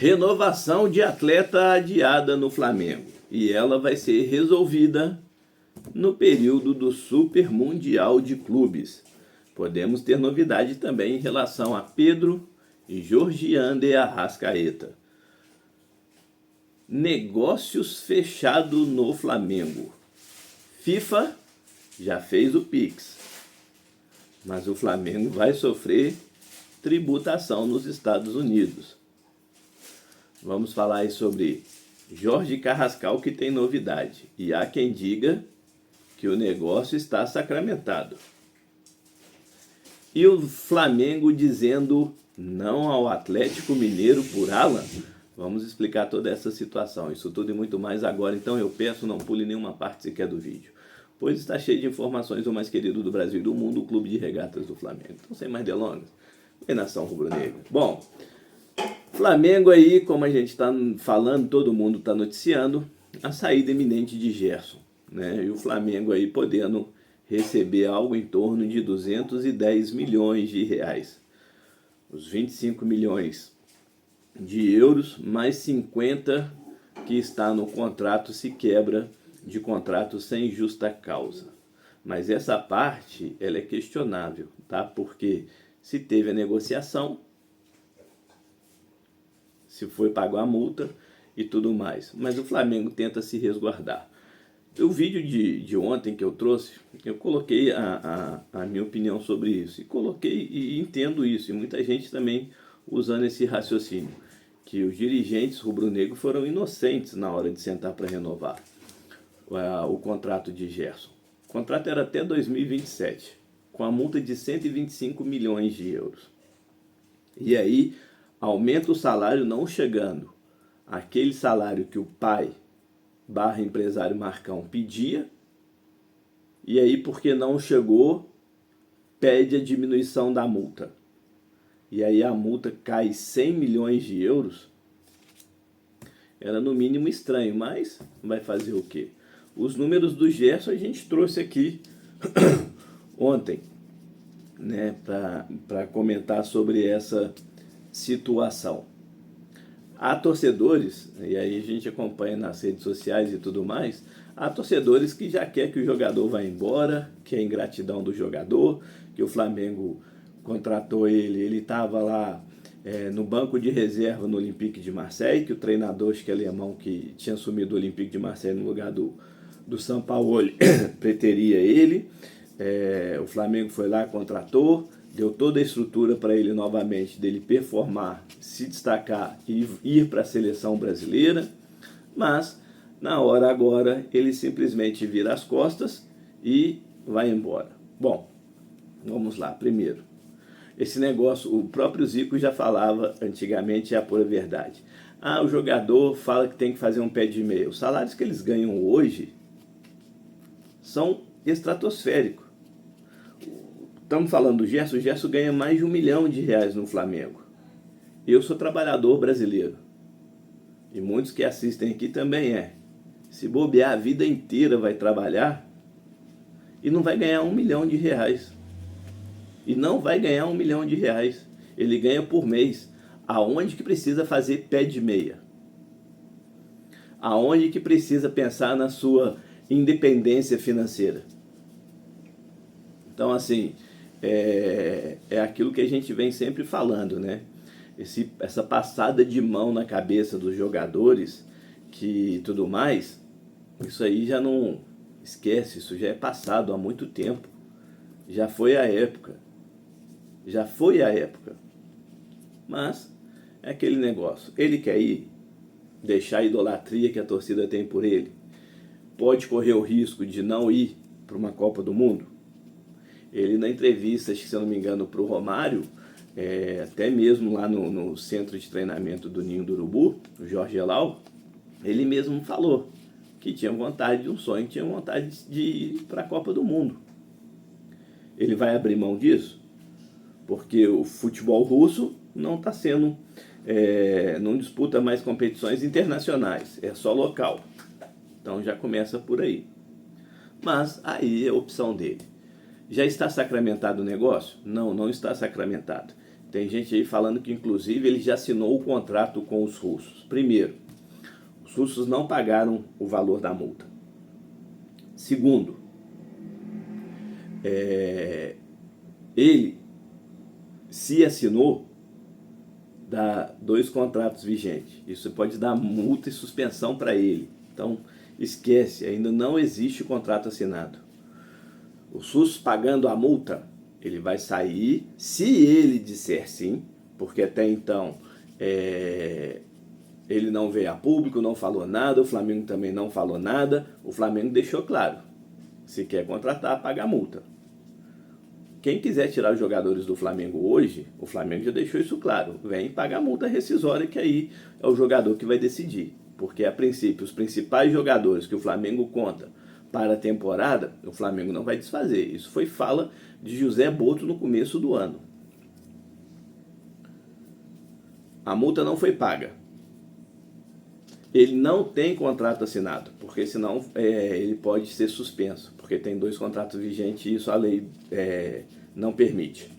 Renovação de atleta adiada no Flamengo. E ela vai ser resolvida no período do Super Mundial de Clubes. Podemos ter novidade também em relação a Pedro e Georgian de Arrascaeta. Negócios fechados no Flamengo. FIFA já fez o Pix, mas o Flamengo vai sofrer tributação nos Estados Unidos. Vamos falar aí sobre Jorge Carrascal, que tem novidade. E há quem diga que o negócio está sacramentado. E o Flamengo dizendo não ao Atlético Mineiro por Alan. Vamos explicar toda essa situação. Isso tudo e muito mais agora. Então eu peço, não pule nenhuma parte sequer do vídeo, pois está cheio de informações do mais querido do Brasil e do mundo, o Clube de Regatas do Flamengo. Então, sem mais delongas, vem nação rubro-negra. Bom, Flamengo aí, como a gente está falando, todo mundo está noticiando, a saída iminente de Gerson, né? E o Flamengo aí podendo receber algo em torno de 210 milhões de reais. Os 25 milhões de euros, mais 50 que está no contrato se quebra de contrato sem justa causa. Mas essa parte, ela é questionável, tá? Porque se teve a negociação, se foi pago a multa e tudo mais. Mas o Flamengo tenta se resguardar. O vídeo de ontem que eu trouxe, eu coloquei a minha opinião sobre isso. E coloquei e entendo isso. E muita gente também usando esse raciocínio. Que os dirigentes rubro-negros foram inocentes na hora de sentar para renovar o contrato de Gerson. O contrato era até 2027, com a multa de 125 milhões de euros. E aí, aumenta o salário não chegando aquele salário que o pai / empresário Marcão pedia, e aí porque não chegou, pede a diminuição da multa. E aí a multa cai 100 milhões de euros, era no mínimo estranho, mas vai fazer o quê? Os números do Gerson a gente trouxe aqui ontem, né, para comentar sobre essa situação. Há torcedores, e aí a gente acompanha nas redes sociais e tudo mais, há torcedores que já quer que o jogador vá embora, que é ingratidão do jogador, que o Flamengo contratou ele estava lá no banco de reserva no Olympique de Marseille, que o treinador, acho que é alemão, que tinha assumido o Olympique de Marseille no lugar do Sampaoli, preteria ele. O Flamengo foi lá, contratou, deu toda a estrutura para ele novamente, dele performar, se destacar e ir para a seleção brasileira, mas na hora agora ele simplesmente vira as costas e vai embora. Bom, vamos lá. Primeiro, esse negócio, o próprio Zico já falava antigamente, é a pura verdade. O jogador fala que tem que fazer um pé de meia. Os salários que eles ganham hoje são estratosféricos. Estamos falando do Gerson, o Gerson ganha mais de R$1 milhão no Flamengo. Eu sou trabalhador brasileiro. E muitos que assistem aqui também Se bobear a vida inteira vai trabalhar e não vai ganhar R$1 milhão. E não vai ganhar R$1 milhão. Ele ganha por mês. Aonde que precisa fazer pé de meia? Aonde que precisa pensar na sua independência financeira? Então, assim, é aquilo que a gente vem sempre falando, né? Essa passada de mão na cabeça dos jogadores que tudo mais, isso aí já não esquece, isso já é passado há muito tempo. Já foi a época. Mas é aquele negócio. Ele quer ir, deixar a idolatria que a torcida tem por ele. Pode correr o risco de não ir para uma Copa do Mundo. Ele, na entrevista, acho que se eu não me engano, para o Romário, até mesmo lá no centro de treinamento do Ninho do Urubu, o Jorge Elal, ele mesmo falou que tinha vontade de um sonho, tinha vontade de ir para a Copa do Mundo. Ele vai abrir mão disso? Porque o futebol russo não está sendo, não disputa mais competições internacionais, é só local. Então já começa por aí. Mas aí é a opção dele. Já está sacramentado o negócio? Não, não está sacramentado. Tem gente aí falando que, inclusive, ele já assinou o contrato com os russos. Primeiro, os russos não pagaram o valor da multa. Segundo, ele, se assinou, dá 2 contratos vigentes. Isso pode dar multa e suspensão para ele. Então, esquece, ainda não existe contrato assinado. O SUS pagando a multa, ele vai sair, se ele disser sim, porque até então ele não veio a público, não falou nada, o Flamengo também não falou nada, o Flamengo deixou claro, se quer contratar, paga a multa. Quem quiser tirar os jogadores do Flamengo hoje, o Flamengo já deixou isso claro, vem pagar a multa rescisória, que aí é o jogador que vai decidir, porque a princípio os principais jogadores que o Flamengo conta para a temporada, o Flamengo não vai desfazer. Isso foi fala de José Boto no começo do ano. A multa não foi paga. Ele não tem contrato assinado, porque senão ele pode ser suspenso, porque tem 2 contratos vigentes e isso a lei não permite.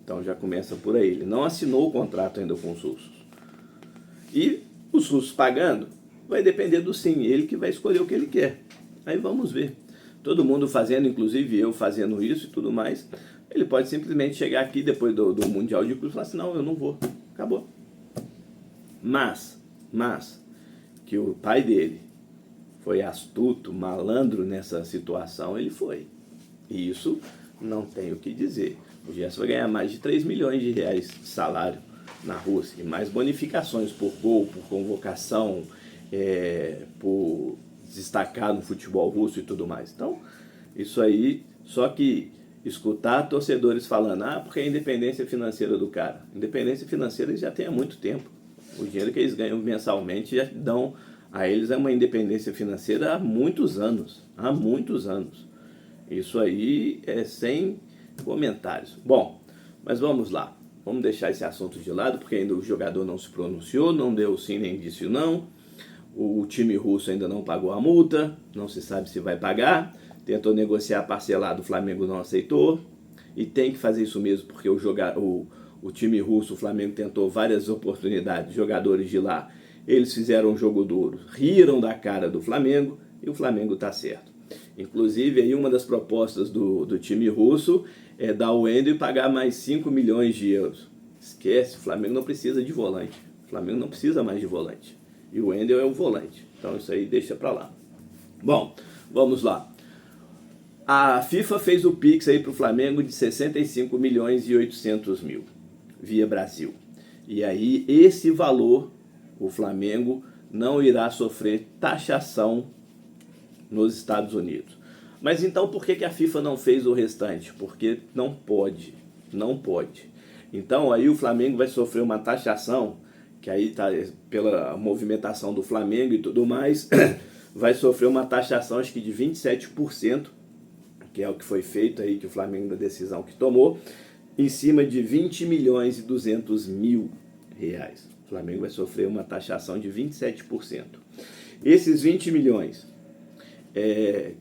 Então já começa por aí. Ele não assinou o contrato ainda com os russos. E os russos pagando, vai depender do sim, ele que vai escolher o que ele quer. Aí vamos ver. Todo mundo fazendo, inclusive eu fazendo isso e tudo mais. Ele pode simplesmente chegar aqui depois do Mundial de Clubes e falar assim, não, eu não vou. Acabou. Mas, que o pai dele foi astuto, malandro nessa situação, ele foi. E isso não tem o que dizer. O Gerson vai ganhar mais de 3 milhões de reais de salário na Rússia. E mais bonificações por gol, por convocação, por destacar no futebol russo e tudo mais. Então, isso aí, só que escutar torcedores falando, porque é a independência financeira do cara. Independência financeira eles já têm há muito tempo. O dinheiro que eles ganham mensalmente já dão a eles uma independência financeira há muitos anos. Há muitos anos. Isso aí é sem comentários. Bom, mas vamos lá. Vamos deixar esse assunto de lado, porque ainda o jogador não se pronunciou, não deu sim nem disse não. O time russo ainda não pagou a multa, não se sabe se vai pagar. Tentou negociar parcelado, o Flamengo não aceitou. E tem que fazer isso mesmo, porque o time russo, o Flamengo tentou várias oportunidades, jogadores de lá, eles fizeram um jogo duro, riram da cara do Flamengo e o Flamengo está certo. Inclusive, aí uma das propostas do time russo é dar o Wendel e pagar mais 5 milhões de euros. Esquece, o Flamengo não precisa de volante. O Flamengo não precisa mais de volante. E o Wendel é o volante. Então isso aí deixa para lá. Bom, vamos lá. A FIFA fez o Pix aí para o Flamengo de 65 milhões e 800 mil via Brasil. E aí esse valor o Flamengo não irá sofrer taxação nos Estados Unidos. Mas então por que a FIFA não fez o restante? Porque não pode. Não pode. Então aí o Flamengo vai sofrer uma taxação, que aí tá pela movimentação do Flamengo e tudo mais, vai sofrer uma taxação acho que de 27%, que é o que foi feito aí, que o Flamengo, da decisão que tomou, em cima de 20 milhões e 200 mil reais. O Flamengo vai sofrer uma taxação de 27%. Esses 20 milhões,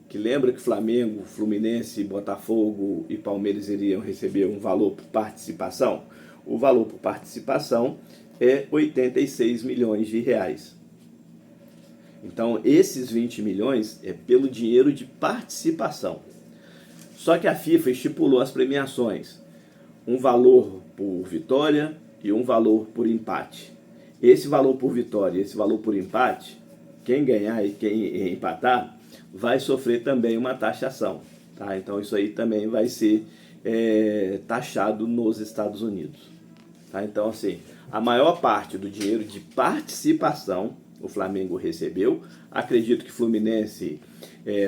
que lembra que Flamengo, Fluminense, Botafogo e Palmeiras iriam receber um valor por participação? O valor por participação é 86 milhões de reais. Então, esses 20 milhões é pelo dinheiro de participação. Só que a FIFA estipulou as premiações, um valor por vitória e um valor por empate. Esse valor por vitória e esse valor por empate, quem ganhar e quem empatar, vai sofrer também uma taxação. Tá? Então isso aí também vai ser taxado nos Estados Unidos. Tá? Então assim, a maior parte do dinheiro de participação o Flamengo recebeu. Acredito que Fluminense,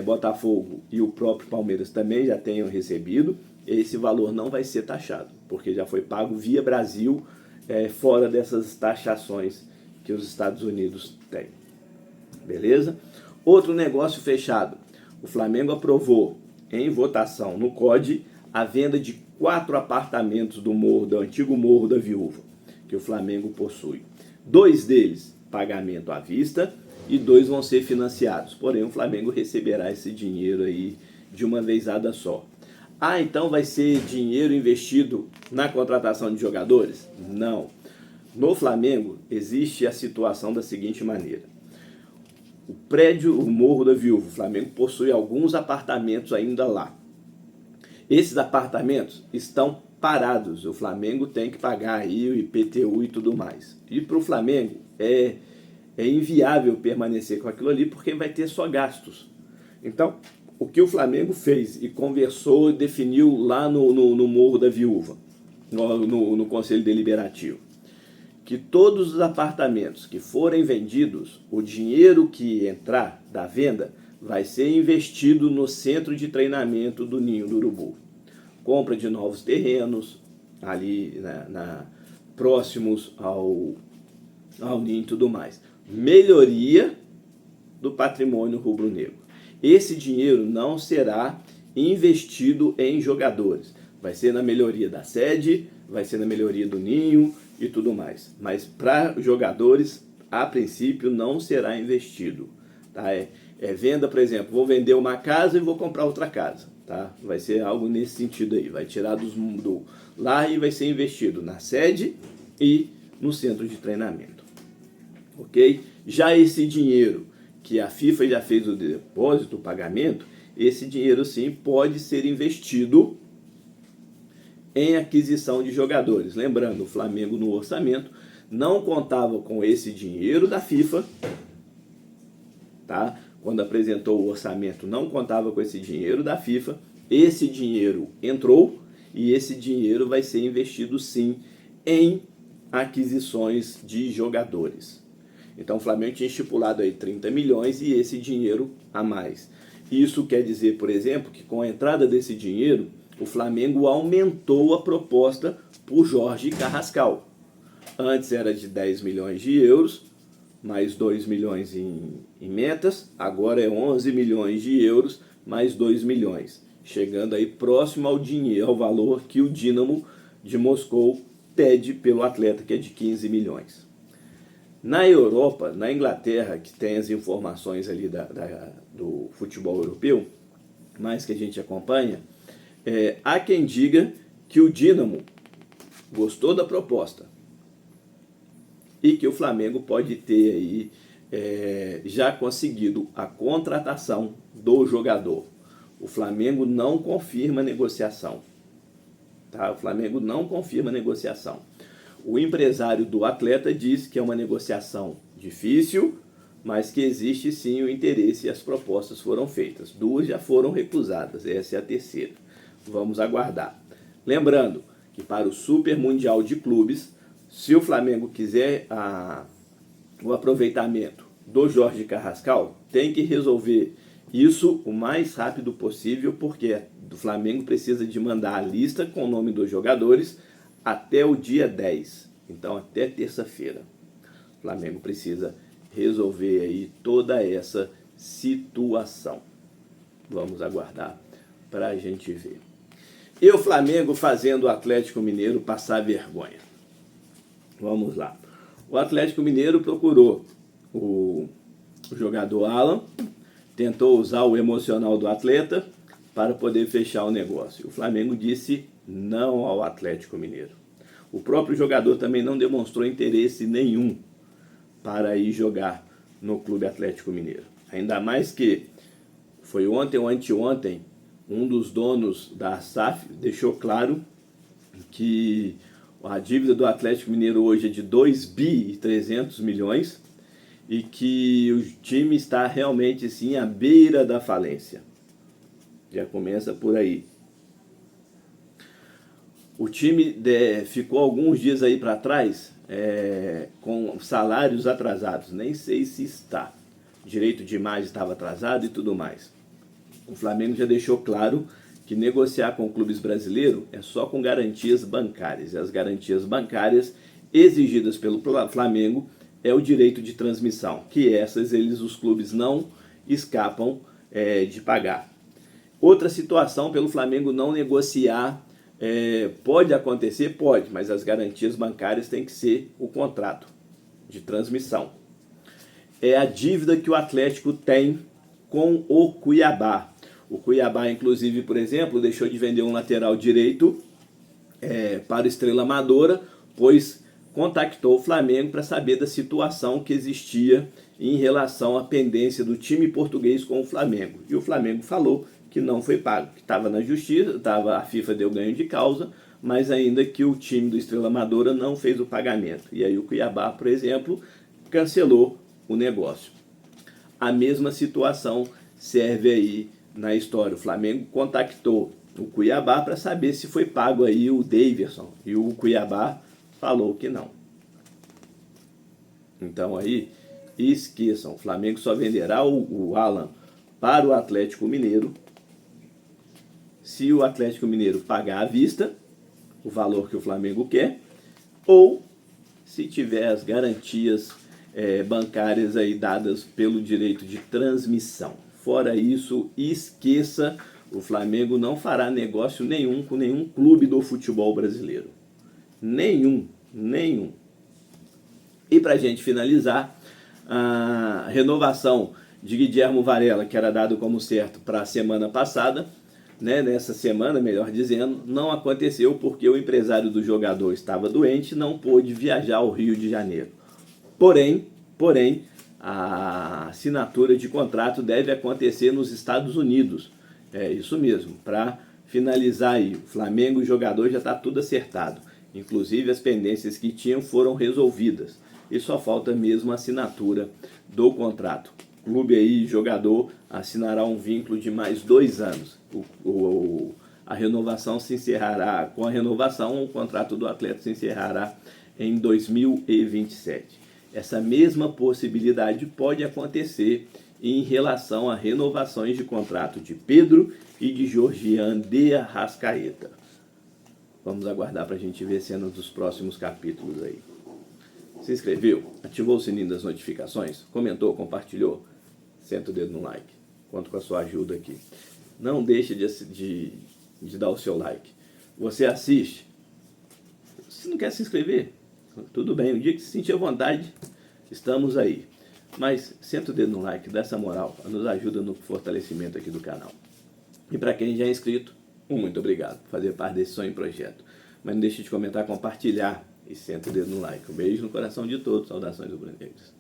Botafogo e o próprio Palmeiras também já tenham recebido. Esse valor não vai ser taxado, porque já foi pago via Brasil, fora dessas taxações que os Estados Unidos têm. Beleza? Outro negócio fechado. O Flamengo aprovou em votação no COD a venda de 4 apartamentos do antigo Morro da Viúva, que o Flamengo possui. 2 deles, pagamento à vista, e 2 vão ser financiados. Porém, o Flamengo receberá esse dinheiro aí de uma vezada só. Ah, então vai ser dinheiro investido na contratação de jogadores? Não. No Flamengo existe a situação da seguinte maneira. O prédio, o Morro da Viúva, o Flamengo possui alguns apartamentos ainda lá. Esses apartamentos estão parados. O Flamengo tem que pagar aí o IPTU e tudo mais. E para o Flamengo é inviável permanecer com aquilo ali porque vai ter só gastos. Então, o que o Flamengo fez e conversou e definiu lá no Morro da Viúva, no Conselho Deliberativo, que todos os apartamentos que forem vendidos, o dinheiro que entrar da venda vai ser investido no centro de treinamento do Ninho do Urubu. Compra de novos terrenos ali próximos ao Ninho e tudo mais. Melhoria do patrimônio rubro-negro. Esse dinheiro não será investido em jogadores. Vai ser na melhoria da sede, vai ser na melhoria do Ninho e tudo mais. Mas para jogadores, a princípio, não será investido. Tá? É venda, por exemplo, vou vender uma casa e vou comprar outra casa. Tá? Vai ser algo nesse sentido aí. Vai tirar do lá e vai ser investido na sede e no centro de treinamento. Ok? Já esse dinheiro que a FIFA já fez o depósito, o pagamento, esse dinheiro sim pode ser investido em aquisição de jogadores. Lembrando, o Flamengo no orçamento não contava com esse dinheiro da FIFA, tá? Quando apresentou o orçamento não contava com esse dinheiro da FIFA, esse dinheiro entrou e esse dinheiro vai ser investido sim em aquisições de jogadores. Então o Flamengo tinha estipulado aí 30 milhões e esse dinheiro a mais. Isso quer dizer, por exemplo, que com a entrada desse dinheiro, o Flamengo aumentou a proposta por Jorge Carrascal. Antes era de 10 milhões de euros, mais 2 milhões em metas, agora é 11 milhões de euros, mais 2 milhões. Chegando aí próximo ao dinheiro, ao valor que o Dínamo de Moscou pede pelo atleta, que é de 15 milhões. Na Europa, na Inglaterra, que tem as informações ali do futebol europeu, mais que a gente acompanha, há quem diga que o Dínamo gostou da proposta e que o Flamengo pode ter aí já conseguido a contratação do jogador. O Flamengo não confirma a negociação. Tá? O Flamengo não confirma a negociação. O empresário do atleta diz que é uma negociação difícil, mas que existe sim o interesse e as propostas foram feitas. 2 já foram recusadas, essa é a terceira. Vamos aguardar. Lembrando que para o Super Mundial de Clubes, se o Flamengo quiser o aproveitamento do Jorge Carrascal, tem que resolver isso o mais rápido possível, porque o Flamengo precisa de mandar a lista com o nome dos jogadores até o dia 10, então até terça-feira. O Flamengo precisa resolver aí toda essa situação. Vamos aguardar para a gente ver. E o Flamengo fazendo o Atlético Mineiro passar vergonha. Vamos lá. O Atlético Mineiro procurou o jogador Alan, tentou usar o emocional do atleta para poder fechar o negócio. O Flamengo disse não ao Atlético Mineiro. O próprio jogador também não demonstrou interesse nenhum para ir jogar no Clube Atlético Mineiro. Ainda mais que foi ontem ou anteontem, um dos donos da SAF deixou claro que a dívida do Atlético Mineiro hoje é de 2,3 bilhões e que o time está realmente sim à beira da falência. Já começa por aí. O time ficou alguns dias aí para trás com salários atrasados. Nem sei se está. Direito de imagem estava atrasado e tudo mais. O Flamengo já deixou claro que negociar com clubes brasileiros é só com garantias bancárias. E as garantias bancárias exigidas pelo Flamengo é o direito de transmissão, que os clubes não escapam de pagar. Outra situação pelo Flamengo não negociar, pode acontecer? Pode, mas as garantias bancárias têm que ser o contrato de transmissão. É a dívida que o Atlético tem com o Cuiabá. O Cuiabá, inclusive, por exemplo, deixou de vender um lateral direito para o Estrela Amadora, pois contactou o Flamengo para saber da situação que existia em relação à pendência do time português com o Flamengo. E o Flamengo falou que não foi pago, que estava na justiça, a FIFA deu ganho de causa, mas ainda que o time do Estrela Amadora não fez o pagamento. E aí o Cuiabá, por exemplo, cancelou o negócio. A mesma situação serve aí na história. O Flamengo contactou o Cuiabá para saber se foi pago aí o Daverson, e o Cuiabá falou que não. Então aí, esqueçam, o Flamengo só venderá o Alan para o Atlético Mineiro se o Atlético Mineiro pagar à vista o valor que o Flamengo quer, ou se tiver as garantias bancárias aí dadas pelo direito de transmissão. Fora isso, esqueça, o Flamengo não fará negócio nenhum com nenhum clube do futebol brasileiro. Nenhum. E para a gente finalizar, a renovação de Guilherme Varela, que era dado como certo para a semana passada, nessa semana, melhor dizendo, não aconteceu porque o empresário do jogador estava doente e não pôde viajar ao Rio de Janeiro. Porém, a assinatura de contrato deve acontecer nos Estados Unidos. É isso mesmo, para finalizar aí, o Flamengo, o jogador, já está tudo acertado. Inclusive as pendências que tinham foram resolvidas. E só falta mesmo a assinatura do contrato. O clube aí, jogador, assinará um vínculo de mais 2 anos. A renovação se encerrará, com a renovação, o contrato do atleta se encerrará em 2027. Essa mesma possibilidade pode acontecer em relação a renovações de contrato de Pedro e de Georgian de Arrascaeta. Vamos aguardar para a gente ver cenas dos próximos capítulos aí. Se inscreveu? Ativou o sininho das notificações? Comentou? Compartilhou? Senta o dedo no like. Conto com a sua ajuda aqui. Não deixe de dar o seu like. Você assiste? Se não quer se inscrever, tudo bem. O dia que se sentir à vontade, estamos aí. Mas senta o dedo no like, dá essa moral, nos ajuda no fortalecimento aqui do canal. E para quem já é inscrito, muito obrigado por fazer parte desse sonho e projeto. Mas não deixe de comentar, compartilhar e senta o dedo no like. Um beijo no coração de todos. Saudações rubro-negras.